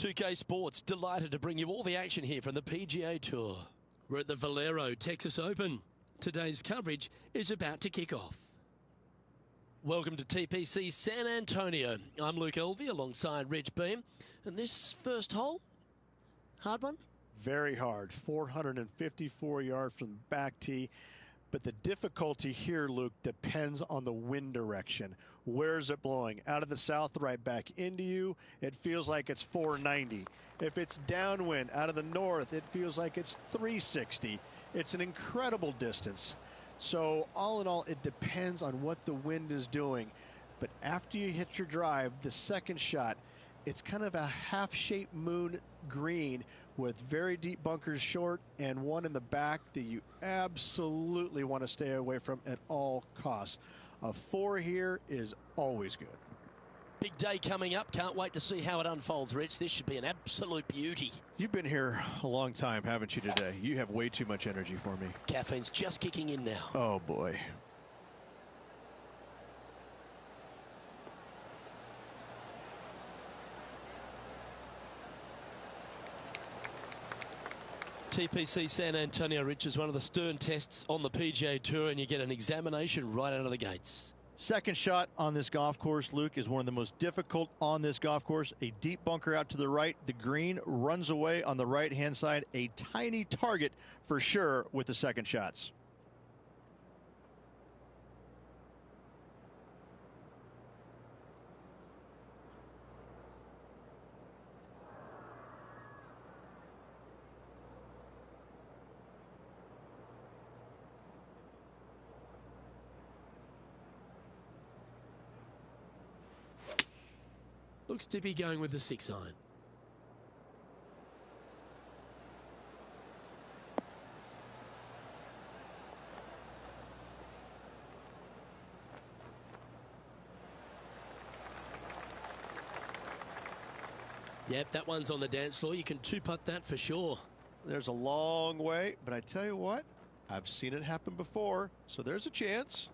2K Sports, delighted to bring you all the action here from the PGA Tour. We're at the Valero Texas Open. Today's coverage is about to kick off. Welcome to TPC San Antonio. I'm Luke Elvey alongside Rich Beam. And this first hole, hard one? Very hard, 454 yards from the back tee. But the difficulty here, Luke, depends on the wind direction. Where is it blowing? Out of the south, right back into you, it feels like it's 490. If it's downwind, out of the north, it feels like it's 360. It's an incredible distance. So all in all, it depends on what the wind is doing. But after you hit your drive, the second shot, it's kind of a half-shaped moon green with very deep bunkers short and one in the back that you absolutely want to stay away from at all costs. A 4 here is always good. Big day coming up. Can't wait to see how it unfolds, Rich. This should be an absolute beauty. You've been here a long time, haven't you, today? You have way too much energy for me. Caffeine's just kicking in now. Oh, boy. TPC San Antonio, Rich, is one of the stern tests on the PGA Tour, and you get an examination right out of the gates. Second shot on this golf course, Luke, is one of the most difficult on this golf course. A deep bunker out to the right. The green runs away on the right-hand side. A tiny target for sure with the second shots. Looks to be going with the 6-iron. Yep, that one's on the dance floor. You can two-putt that for sure. There's a long way, but I tell you what, I've seen it happen before, so there's a chance.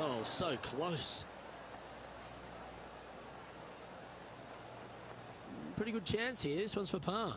Oh, so close. Pretty good chance here. This one's for par.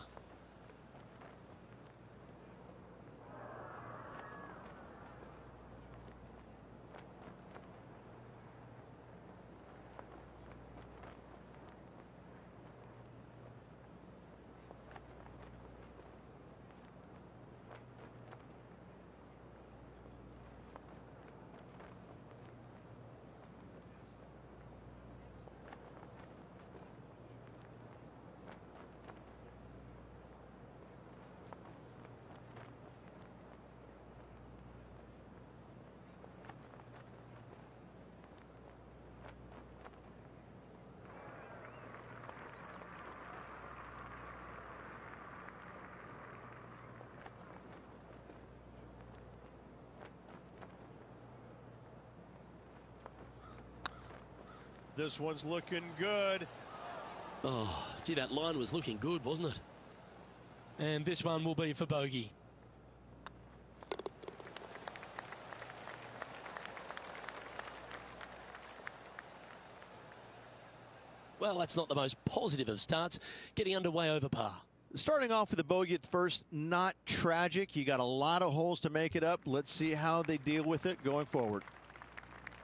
This one's looking good. Oh, gee, that line was looking good, wasn't it? And this one will be for bogey. Well, that's not the most positive of starts, getting underway over par. Starting off with a bogey at first, not tragic. You got a lot of holes to make it up. Let's see how they deal with it going forward.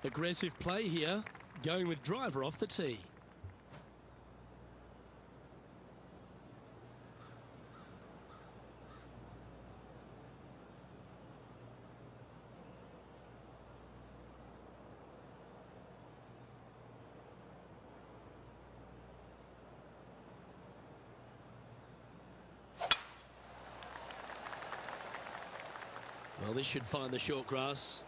Aggressive play here, going with driver off the tee. Well, this should find the short grass.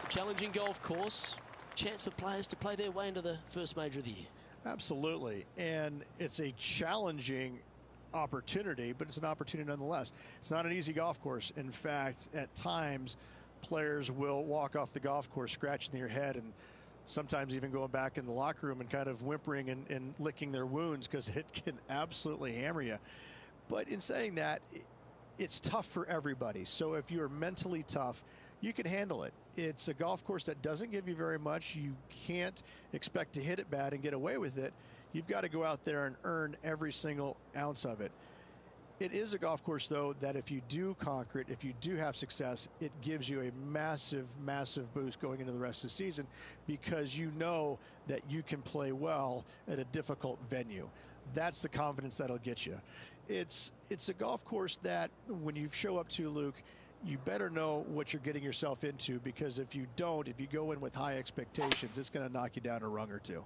Challenging golf course. Chance for players to play their way into the first major of the year. Absolutely. And it's a challenging opportunity, but it's an opportunity nonetheless. It's not an easy golf course. In fact, at times, players will walk off the golf course scratching their head and sometimes even going back in the locker room and kind of whimpering and licking their wounds because it can absolutely hammer you. But in saying that, it's tough for everybody. So if you're mentally tough, you can handle it. It's a golf course that doesn't give you very much. You can't expect to hit it bad and get away with it. You've got to go out there and earn every single ounce of it. It is a golf course, though, that if you do conquer it, if you do have success, it gives you a massive, massive boost going into the rest of the season because you know that you can play well at a difficult venue. That's the confidence that'll get you. It's a golf course that when you show up to, Luke, you better know what you're getting yourself into because if you don't, if you go in with high expectations, it's going to knock you down a rung or two.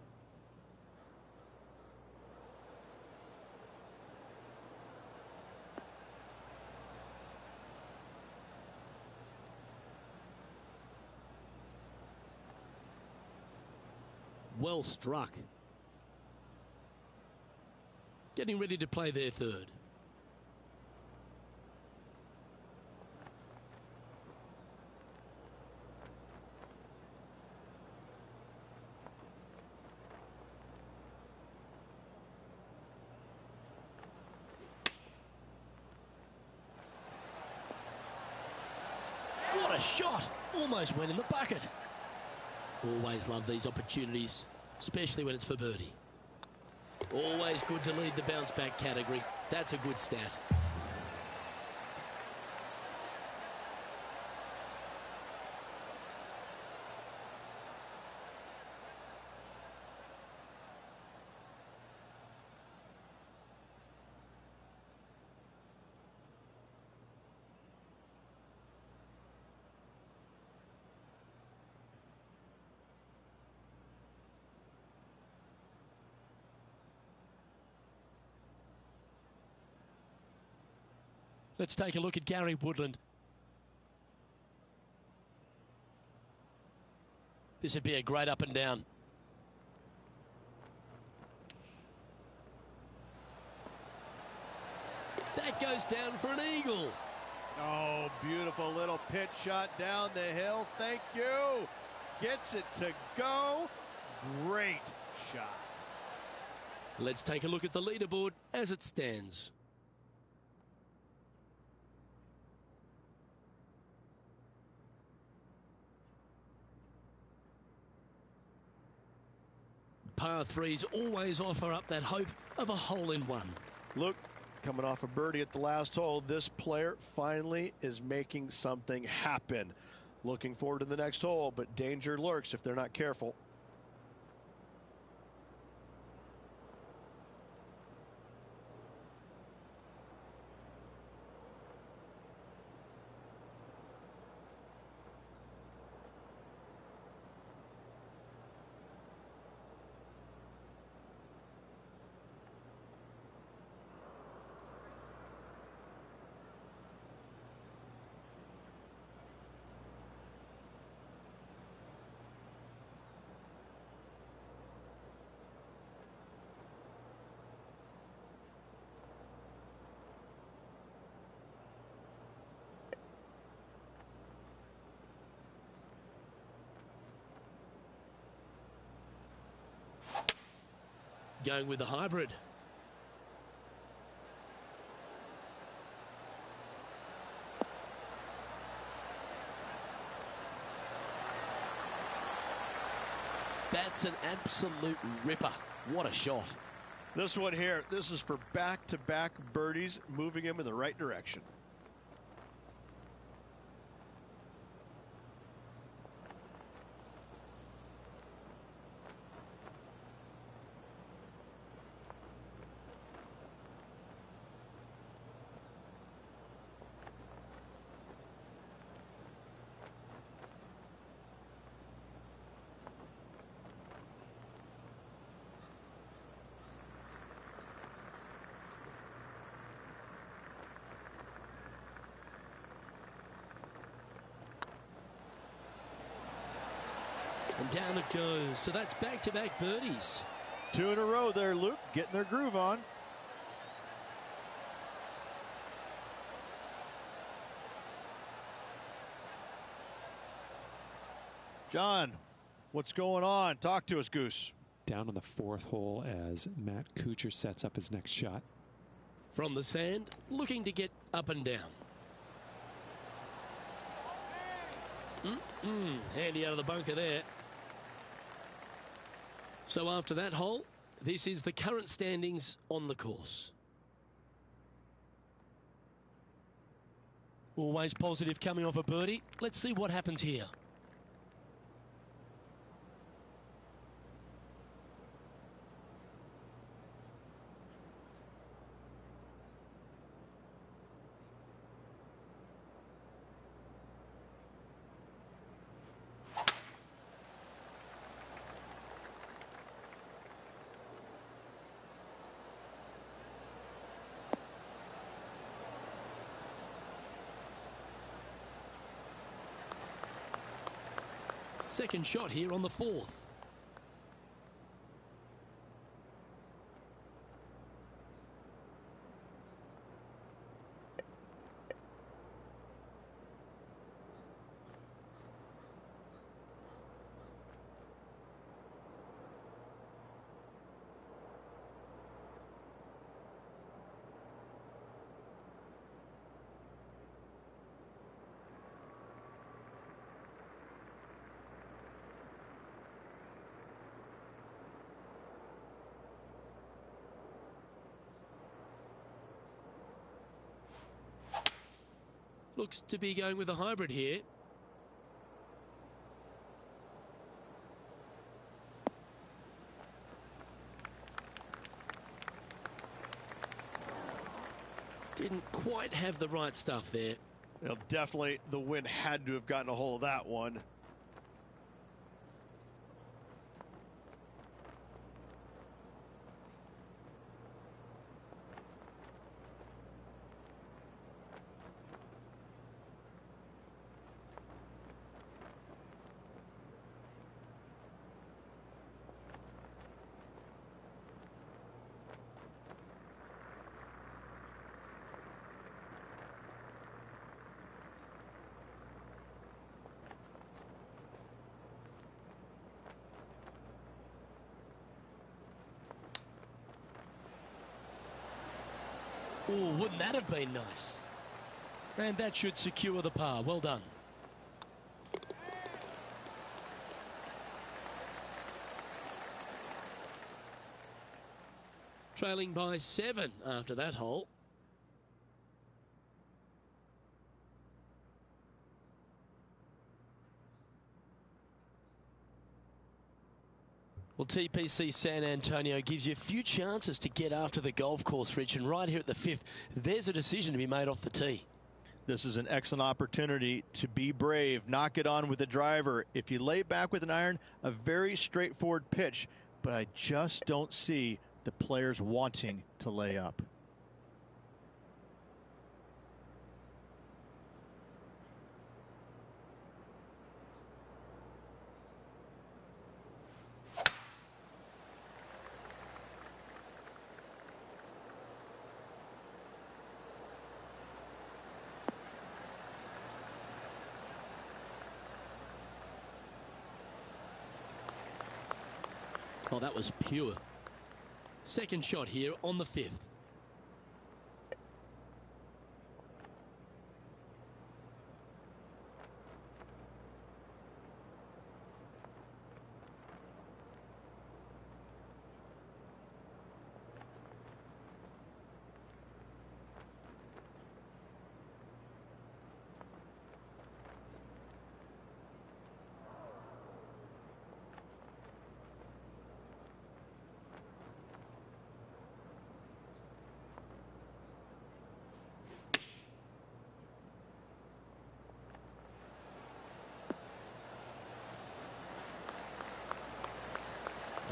Well struck. Getting ready to play their third. What a shot! Almost went in the bucket. Always love these opportunities, especially when it's for birdie. Always good to lead the bounce back category. That's a good stat. Let's take a look at Gary Woodland. This would be a great up and down. That goes down for an eagle. Oh, beautiful little pitch shot down the hill. Thank you. Gets it to go. Great shot. Let's take a look at the leaderboard as it stands. Par threes always offer up that hope of a hole-in-one. Look, coming off a birdie at the last hole, this player finally is making something happen. Looking forward to the next hole, but danger lurks if they're not careful. going with the hybrid. That's an absolute ripper. What a shot. This one here, this is for back-to-back birdies, moving him in the right direction. And down it goes. So that's back-to-back birdies. 2 in a row there, Luke, getting their groove on. John, what's going on? Talk to us, Goose. Down on the 4th hole as Matt Kuchar sets up his next shot. From the sand, looking to get up and down. Handy out of the bunker there. So after that hole, this is the current standings on the course. Always positive coming off a birdie. Let's see what happens here. Second shot here on the 4th. Looks to be going with a hybrid here. Didn't quite have the right stuff there. Well, definitely the wind had to have gotten a hold of that one. Oh, wouldn't that have been nice? And that should secure the par. Well done. Trailing by 7 after that hole. Well, TPC San Antonio gives you a few chances to get after the golf course, Rich, and right here at the 5th, there's a decision to be made off the tee. This is an excellent opportunity to be brave, knock it on with the driver. If you lay back with an iron, a very straightforward pitch, but I just don't see the players wanting to lay up. Oh, that was pure. Second shot here on the 5th.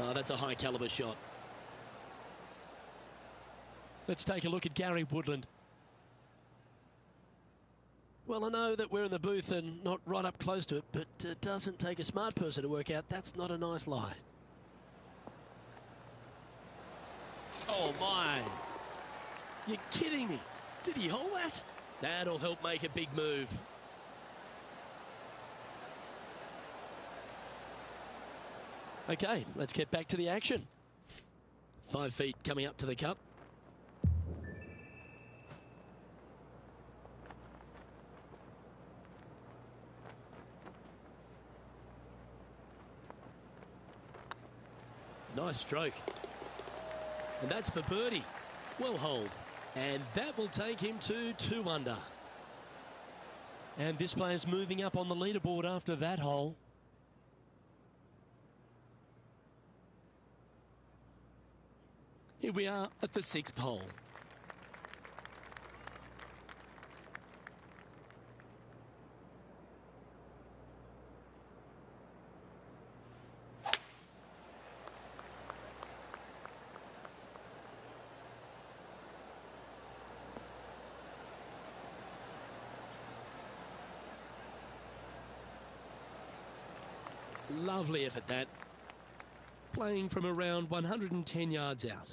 Oh, that's a high caliber shot. Let's take a look at Gary Woodland. Well, I know that we're in the booth and not right up close to it, but it doesn't take a smart person to work out that's not a nice lie. Oh, my. You're kidding me. Did he hold that? That'll help make a big move. Okay, let's get back to the action. 5 feet coming up to the cup. Nice stroke. And that's for birdie. Well holed. And that will take him to 2 under. And this player's moving up on the leaderboard after that hole. Here we are at the 6th hole. Lovely effort that. Playing from around 110 yards out.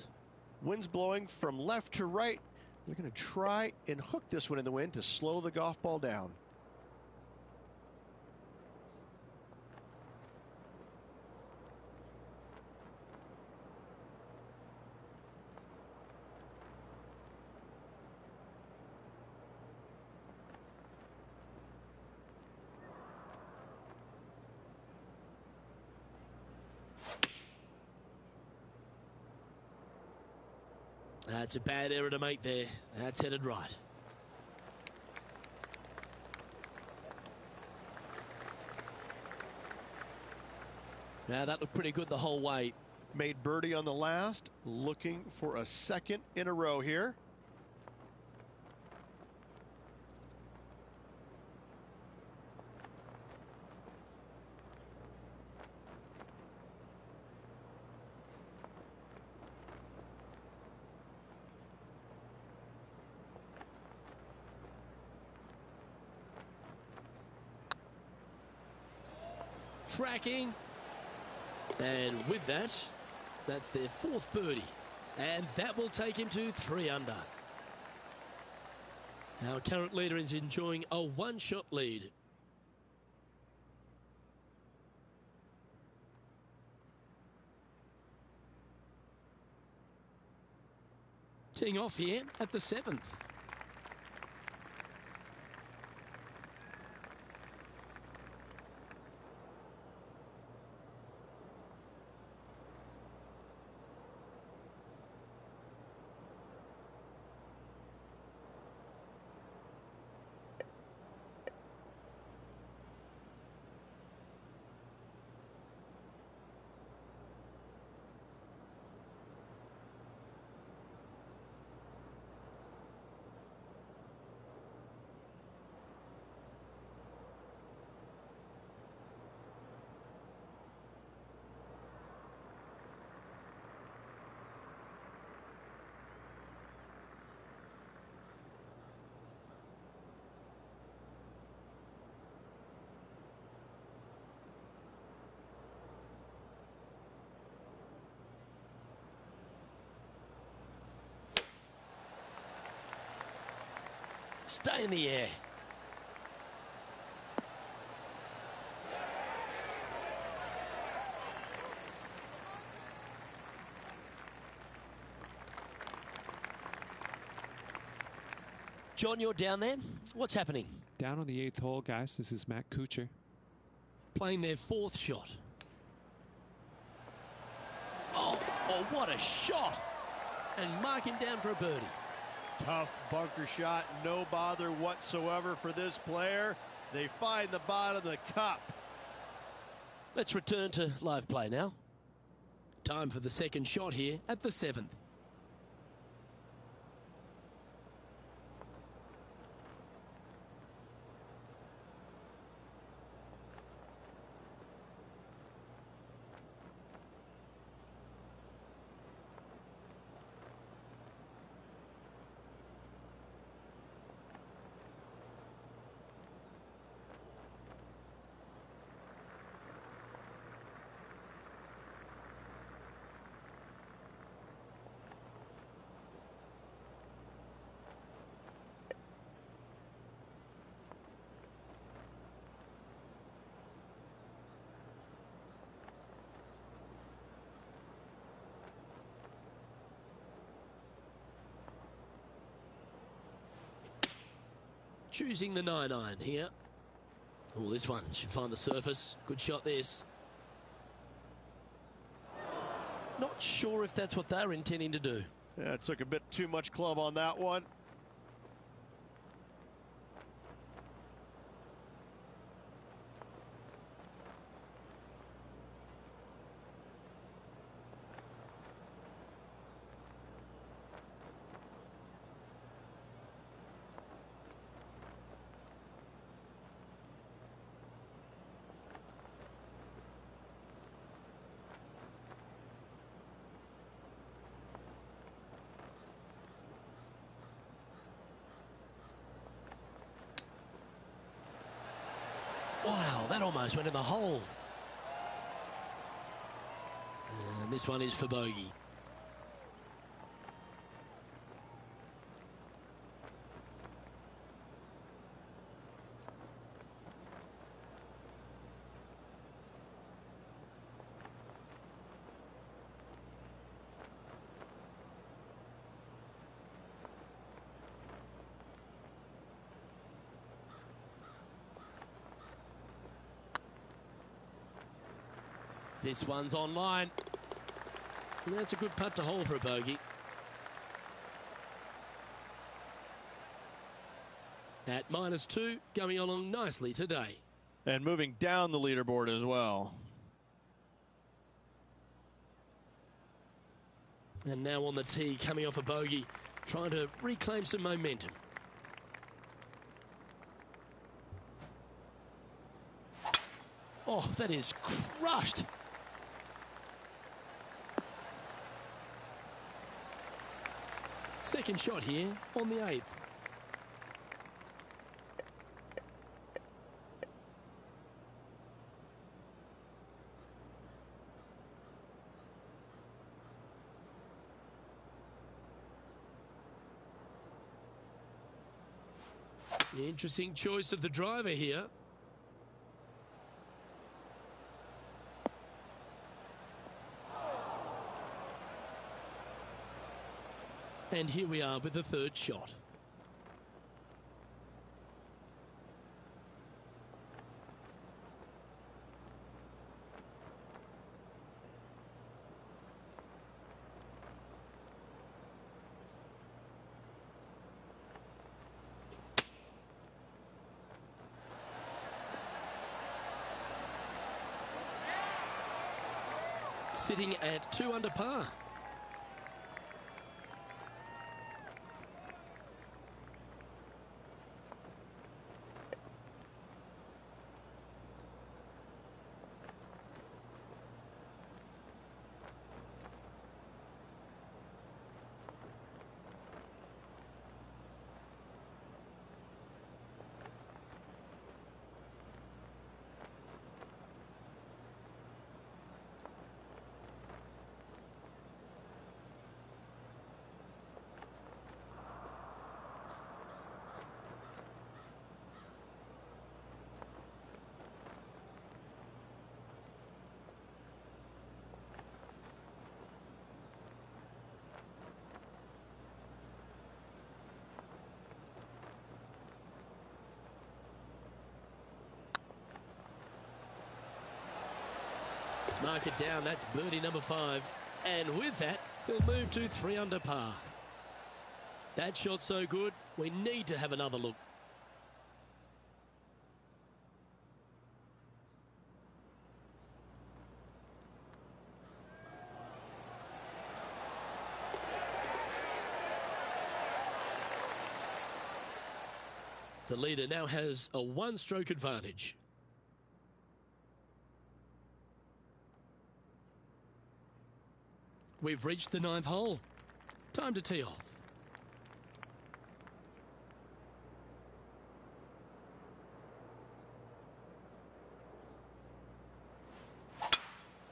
Wind's blowing from left to right. They're going to try and hook this one in the wind to slow the golf ball down. That's a bad error to make there. That's headed right. Now that looked pretty good the whole way. Made birdie on the last, looking for a second in a row here. Tracking. And with that, that's their 4th birdie. And that will take him to 3 under. Our current leader is enjoying a 1-shot lead. Teeing off here at the 7th. Stay in the air. John, you're down there. What's happening? Down on the 8th hole, guys. This is Matt Kuchar. Playing their 4th shot. Oh, what a shot. And mark him down for a birdie. Tough bunker shot, no bother whatsoever for this player. They find the bottom of the cup. Let's return to live play now. Time for the second shot here at the 7th. Choosing the 9-iron here. Oh, this one should find the surface. Good shot, this. Not sure if that's what they're intending to do. Yeah, it took a bit too much club on that one. Wow, that almost went in the hole. And this one is for bogey. This one's online. That's a good putt to hole for a bogey. At -2, going along nicely today. And moving down the leaderboard as well. And now on the tee, coming off a bogey, trying to reclaim some momentum. Oh, that is crushed. Second shot here on the 8th. Interesting choice of the driver here. And here we are with the third shot. Sitting at 2 under par. Mark it down, that's birdie number 5. And with that, he'll move to 3 under par. That shot so good, we need to have another look. The leader now has a 1-stroke advantage. We've reached the 9th hole. Time to tee off.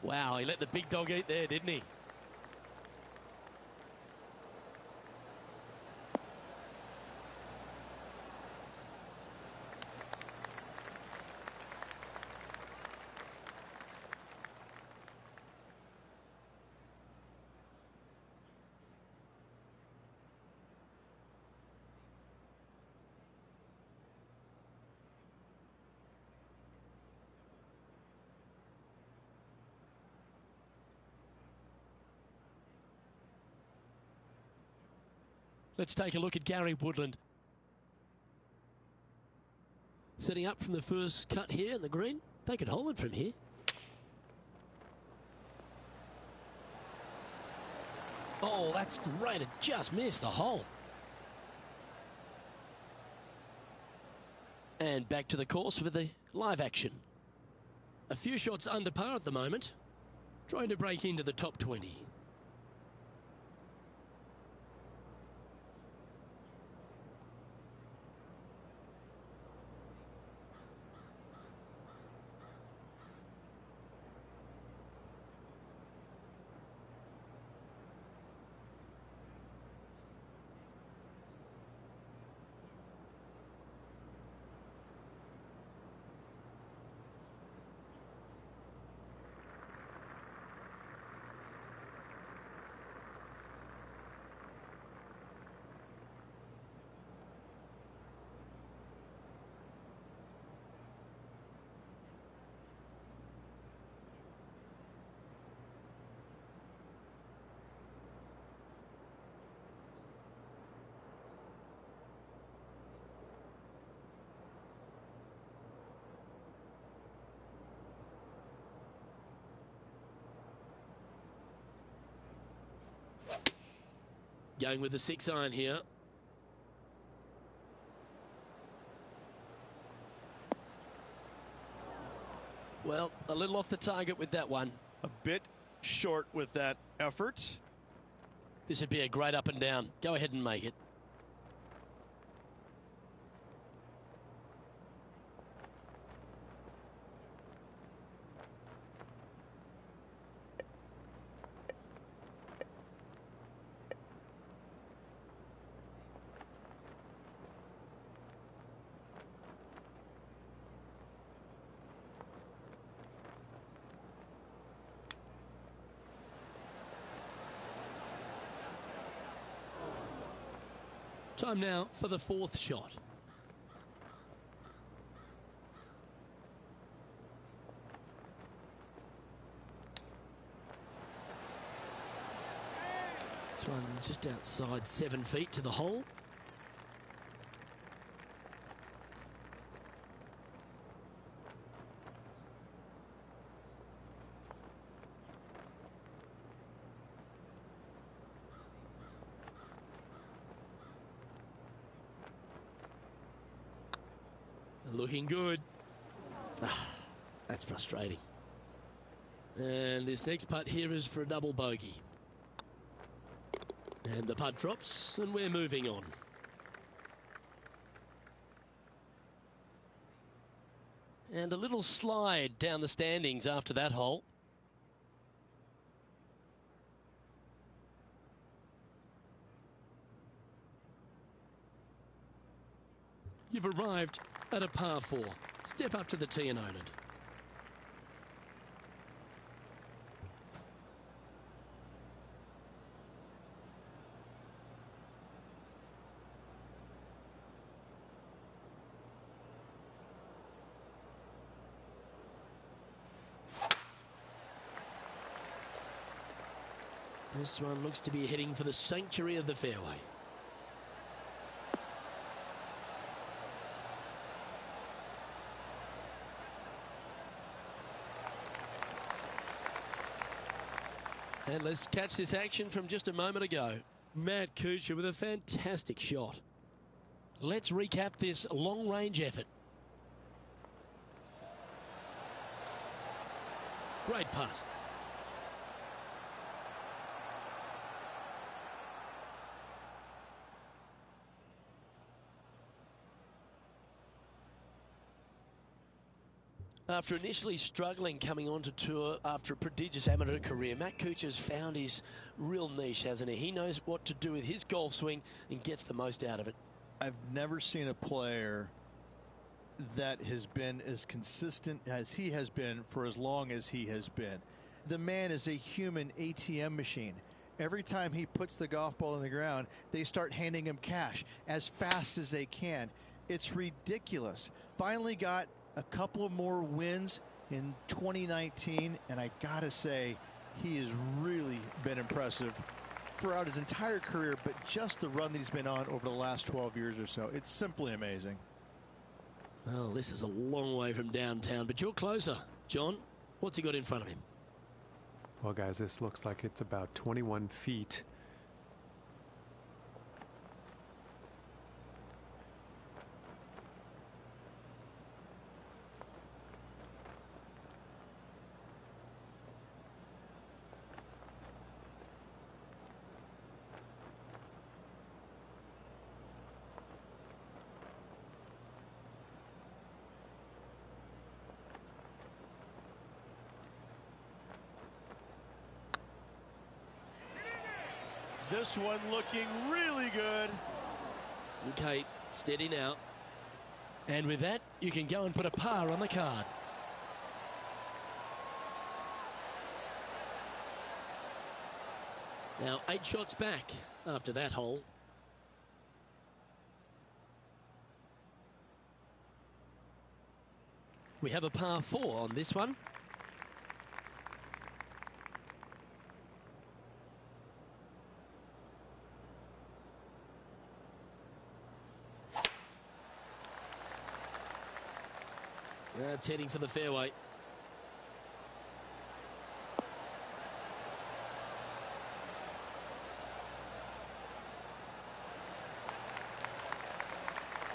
Wow, he let the big dog eat there, didn't he? Let's take a look at Gary Woodland. Setting up from the first cut here in the green. They could hold it from here. Oh, that's great. It just missed the hole. And back to the course with the live action. A few shots under par at the moment. Trying to break into the top 20. Going with the 6-iron here. Well, a little off the target with that one. A bit short with that effort. This would be a great up and down. Go ahead and make it. Time now for the 4th shot. This one just outside 7 feet to the hole. Looking good. That's frustrating. And this next putt here is for a double bogey. And the putt drops, and we're moving on. And a little slide down the standings after that hole. You've arrived at a par 4. Step up to the tee and own it. This one looks to be heading for the sanctuary of the fairway. And let's catch this action from just a moment ago. Matt Kuchar with a fantastic shot. Let's recap this long-range effort. Great putt. After initially struggling coming onto tour after a prodigious amateur career, Matt Kuchar's found his real niche, hasn't he? He knows what to do with his golf swing and gets the most out of it. I've never seen a player that has been as consistent as he has been for as long as he has been. The man is a human ATM machine. Every time he puts the golf ball in the ground, they start handing him cash as fast as they can. It's ridiculous. Finally got a couple of more wins in 2019, and I gotta say, he has really been impressive throughout his entire career, but just the run that he's been on over the last 12 years or so. It's simply amazing. Well, this is a long way from downtown, but you're closer. John, what's he got in front of him? Well, guys, this looks like it's about 21 feet. This one looking really good. Okay, steady now. And with that, you can go and put a par on the card. Now, 8 shots back after that hole. We have a par 4 on this one. That's heading for the fairway.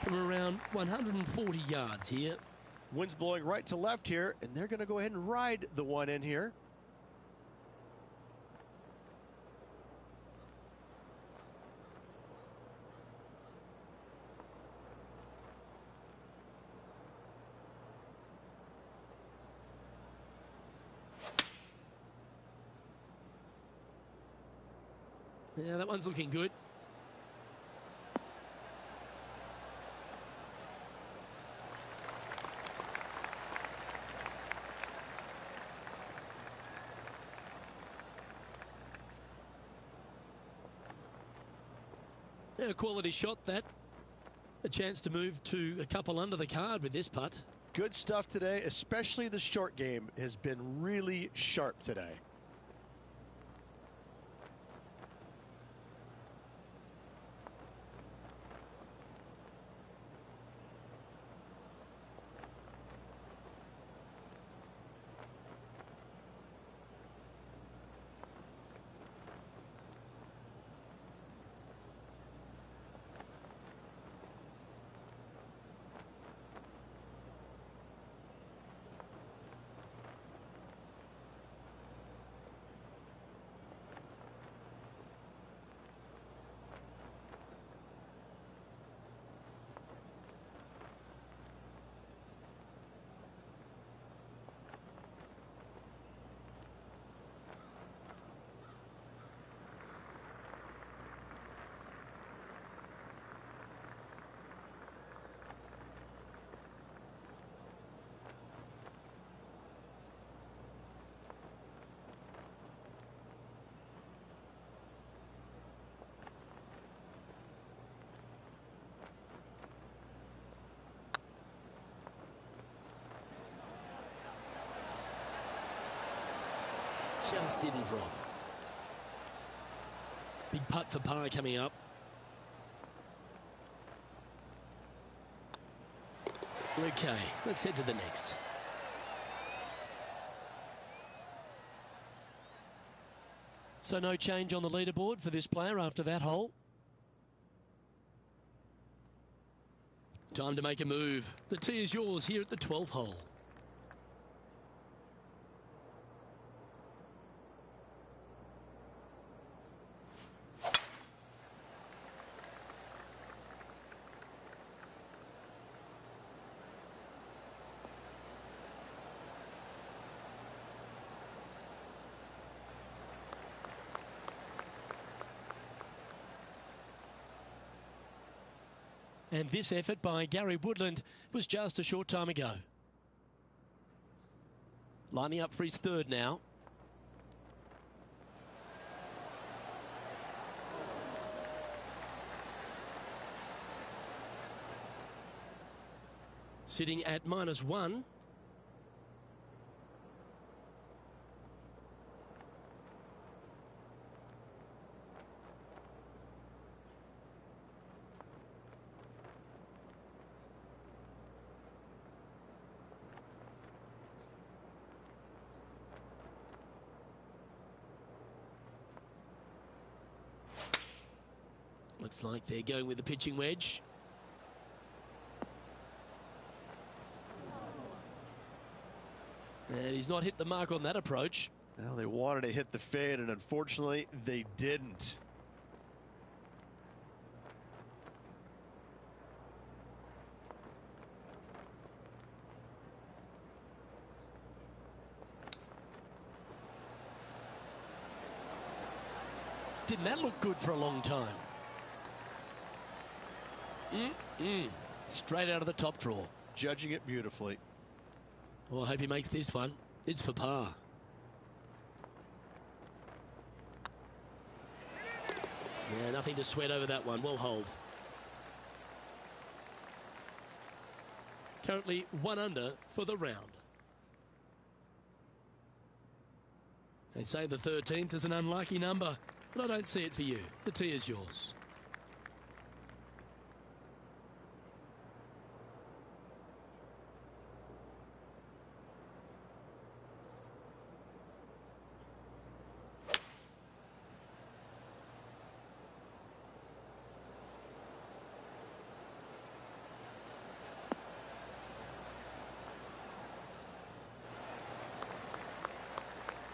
From around 140 yards here. Wind's blowing right to left here, and they're going to go ahead and ride the one in here. Yeah, that one's looking good. Yeah, a quality shot that. A chance to move to a couple under the card with this putt. Good stuff today, especially the short game has been really sharp today. Just didn't drop. Big putt for par coming up. Okay, let's head to the next. So no change on the leaderboard for this player after that hole. Time to make a move. The tee is yours here at the 12th hole. And this effort by Gary Woodland was just a short time ago. Lining up for his third now. Sitting at -1. Looks like they're going with the pitching wedge. And he's not hit the mark on that approach. Now they wanted to hit the fade, and unfortunately they didn't. Didn't that look good for a long time? Straight out of the top drawer. Judging it beautifully. Well, I hope he makes this one. It's for par. Yeah, nothing to sweat over that one. Well hold. Currently 1 under for the round. They say the 13th is an unlucky number, but I don't see it for you. The tee is yours.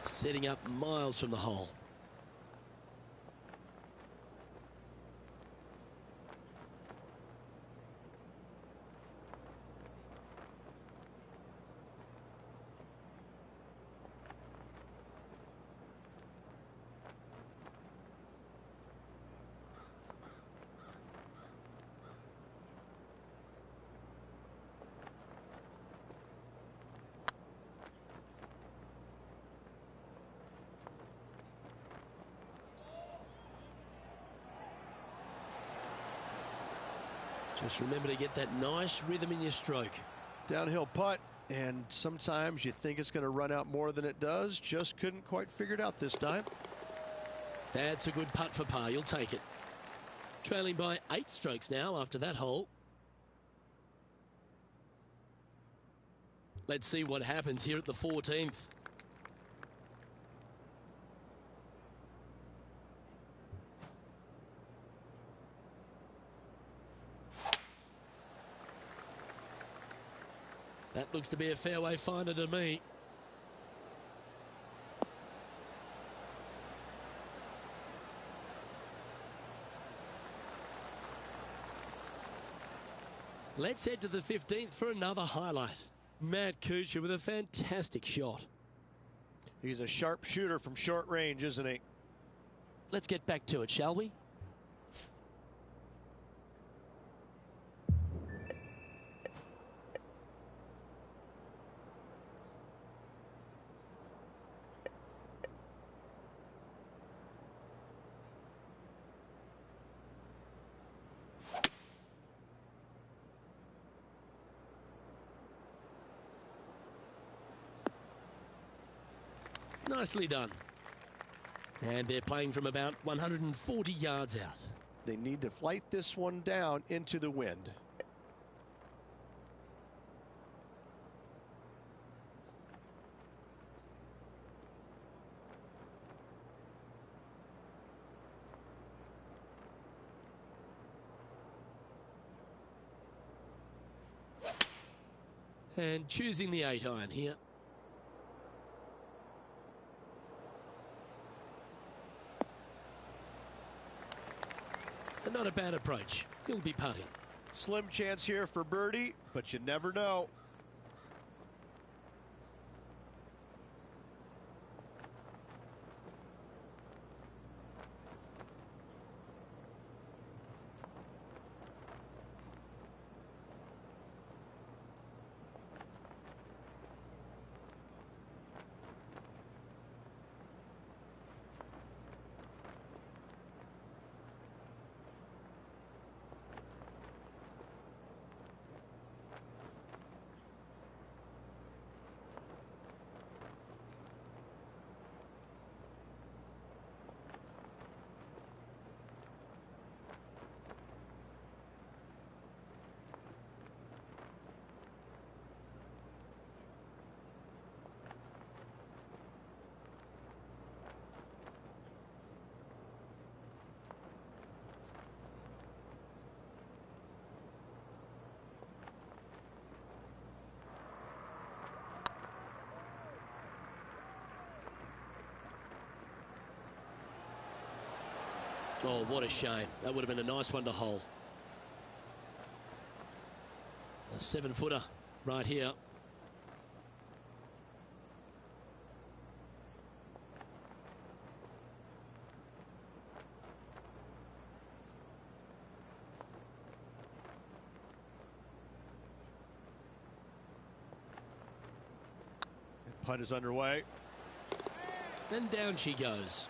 Setting up miles from the hole. Just remember to get that nice rhythm in your stroke. Downhill putt, and sometimes you think it's going to run out more than it does. Just couldn't quite figure it out this time. That's a good putt for par. You'll take it. Trailing by 8 strokes now after that hole. Let's see what happens here at the 14th. That looks to be a fairway finder to me. Let's head to the 15th for another highlight. Matt Kuchar with a fantastic shot. He's a sharp shooter from short range, isn't he? Let's get back to it, shall we? Nicely done. And they're playing from about 140 yards out. They need to flight this one down into the wind. And choosing the 8-iron here. And not a bad approach. He'll be putting. Slim chance here for birdie, but you never know. Oh, what a shame. That would have been a nice one to hole. A 7-footer right here. Putt is underway. And down she goes.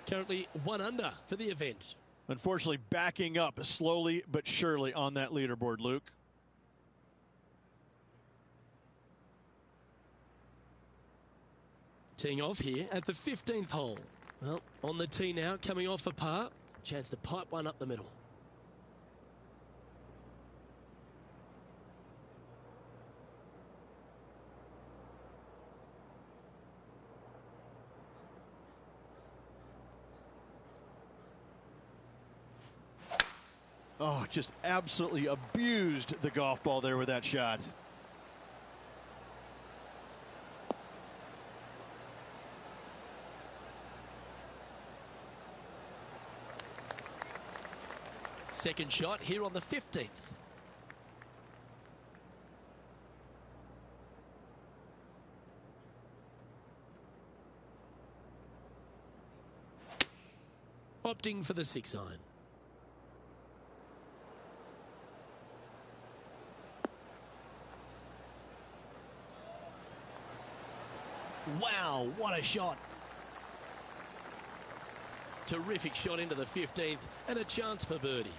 Currently 1 under for the event. Unfortunately, backing up slowly but surely on that leaderboard, Luke. Teeing off here at the 15th hole. Well, on the tee now, coming off a par. Chance to pipe one up the middle. Oh, just absolutely abused the golf ball there with that shot. Second shot here on the 15th. Opting for the 6-iron. Wow, what a shot. Terrific shot into the 15th and a chance for birdie.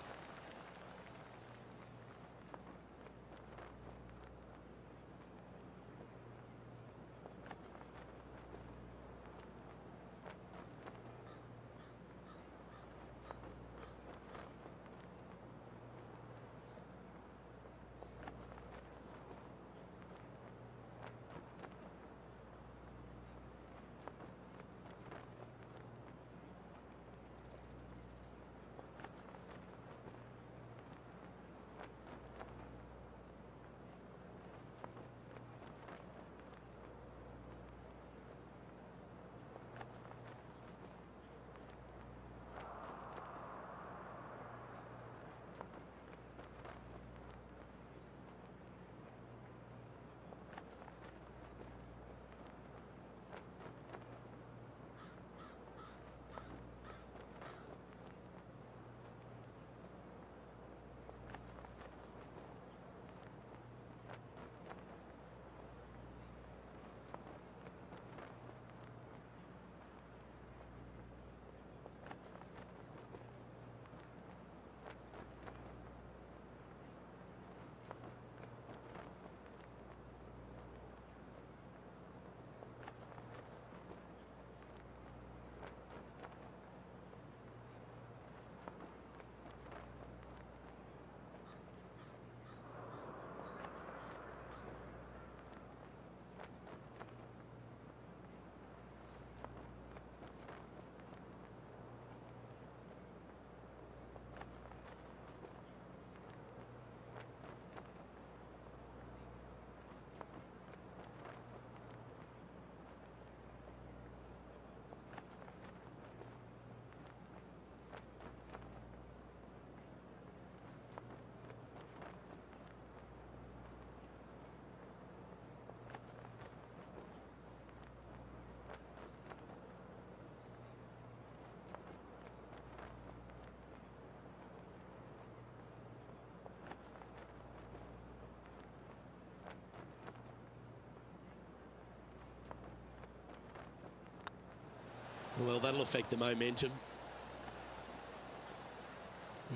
Well, that'll affect the momentum.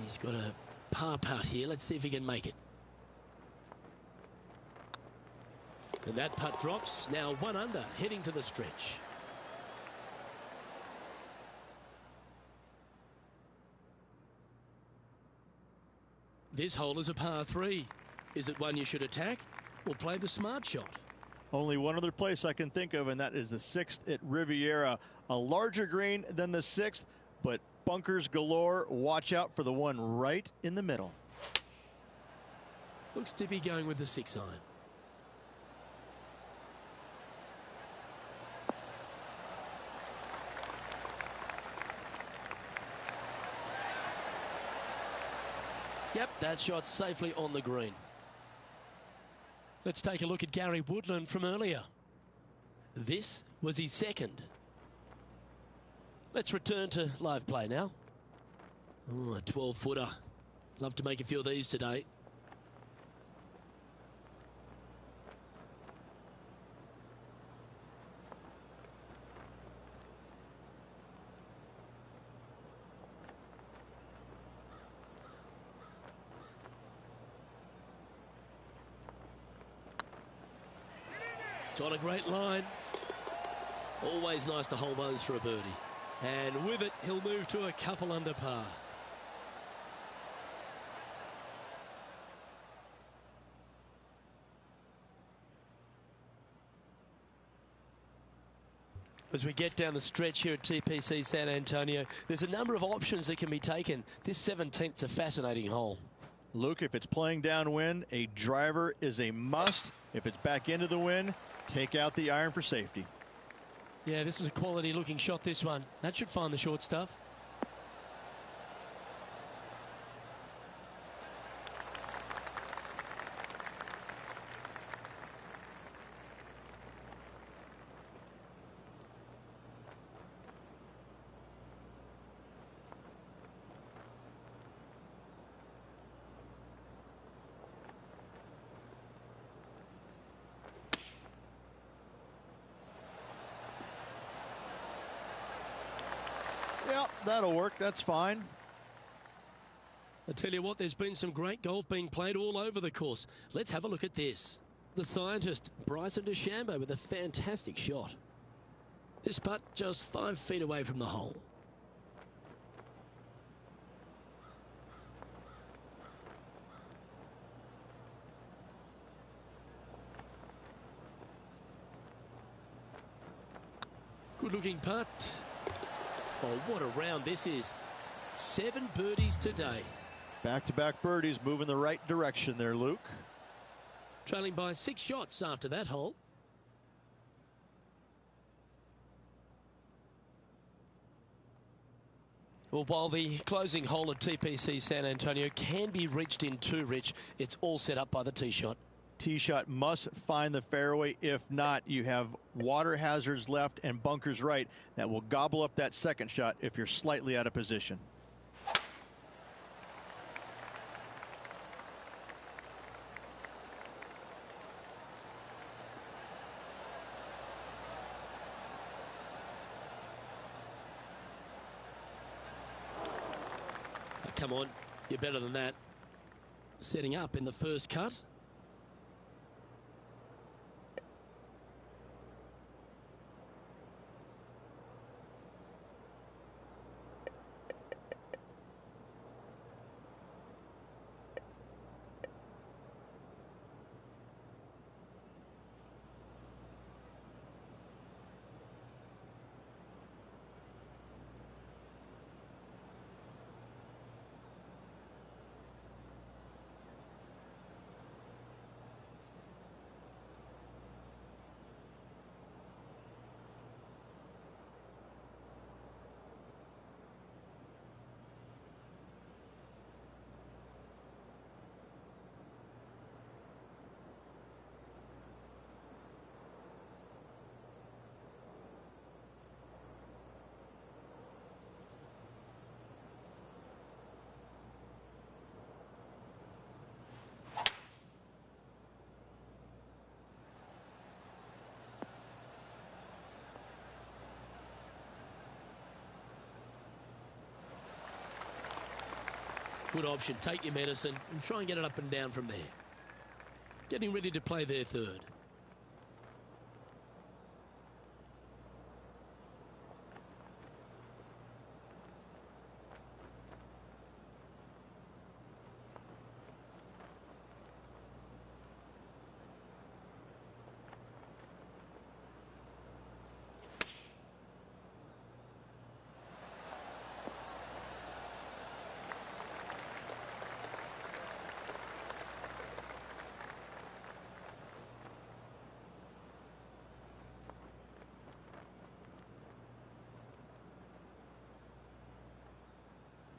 He's got a par putt here. Let's see if he can make it. And that putt drops. Now 1 under, heading to the stretch. This hole is a par 3. Is it one you should attack or play the smart shot? Only one other place I can think of, and that is the 6th at Riviera. A larger green than the 6th, but bunkers galore. Watch out for the one right in the middle. Looks to be going with the 6 iron. Yep, that shot safely on the green. Let's take a look at Gary Woodland from earlier. This was his 2nd. Let's return to live play now. Oh, a 12-footer. Love to make a few of these today. It's on a great line. Always nice to hold those for a birdie. And with it, he'll move to a couple under par. As we get down the stretch here at TPC San Antonio, there's a number of options that can be taken. This 17th's a fascinating hole. Luke, if it's playing downwind, a driver is a must. If it's back into the wind, take out the iron for safety. Yeah, this is a quality looking shot, this one. That should find the short stuff. Yep, that'll work. That's fine. I tell you what, there's been some great golf being played all over the course. Let's have a look at this. The scientist, Bryson DeChambeau, with a fantastic shot. This putt just 5 feet away from the hole. Good looking putt. Oh, what a round this is. 7 birdies today. Back-to-back birdies, moving the right direction there, Luke. Trailing by 6 shots after that hole. Well, while the closing hole at TPC San Antonio can be reached in 2, Rich, it's all set up by the tee shot. Tee shot must find the fairway. If not, you have water hazards left and bunkers right that will gobble up that second shot if you're slightly out of position. Oh, come on, you're better than that. Setting up in the first cut. good option. Take your medicine and try and get it up and down from there. Getting ready to play their third.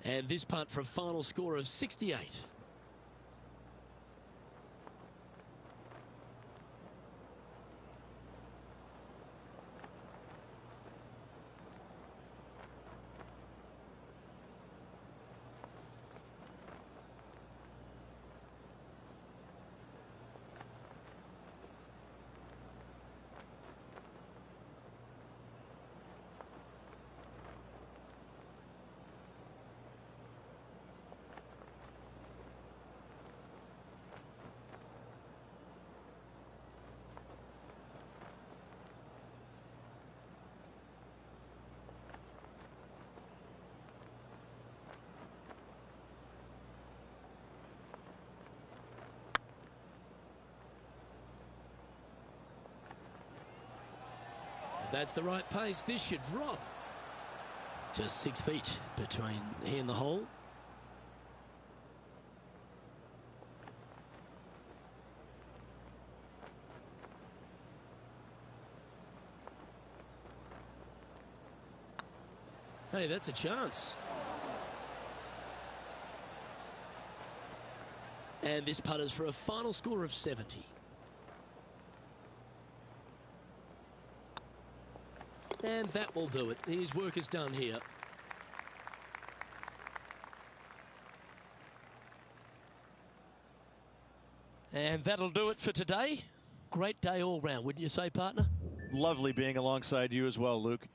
And this putt for a final score of 68. That's the right pace. This should drop. Just 6 feet between he and the hole. Hey, that's a chance. And this putt is for a final score of 70. And that will do it. His work is done here. And that'll do it for today. Great day all round, wouldn't you say, partner? Lovely being alongside you as well, Luke.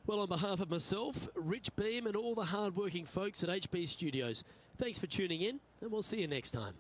Well, on behalf of myself, Rich Beam, and all the hard-working folks at HB Studios, thanks for tuning in, and we'll see you next time.